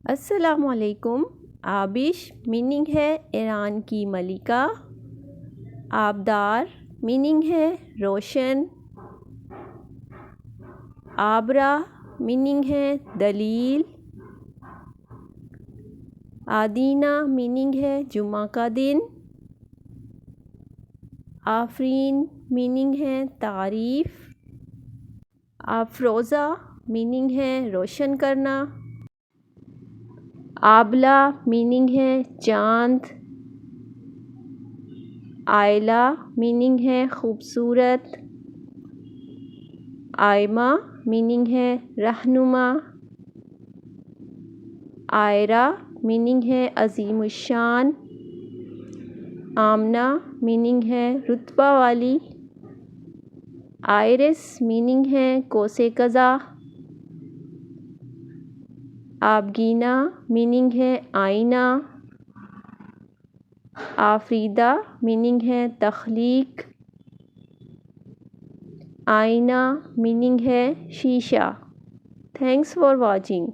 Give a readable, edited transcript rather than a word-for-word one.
السلام علیکم۔ آبش میننگ ہے ایران کی ملکہ، آبدار میننگ ہے روشن، آبرہ میننگ ہے دلیل، آدینہ میننگ ہے جمعہ کا دن، آفرین میننگ ہے تعریف، افروزہ میننگ ہے روشن کرنا، آبلہ میننگ ہے چاند، آئلہ میننگ ہے خوبصورت، آئمہ میننگ ہے رہنما، آئرہ میننگ ہے عظیم الشان، آمنہ میننگ ہے رتبہ والی، آئرس میننگ ہے قوس قزح، آبگینہ میننگ ہے آئینہ، آفریدہ میننگ ہے تخلیق، آئینہ میننگ ہے شیشہ۔ Thanks for watching.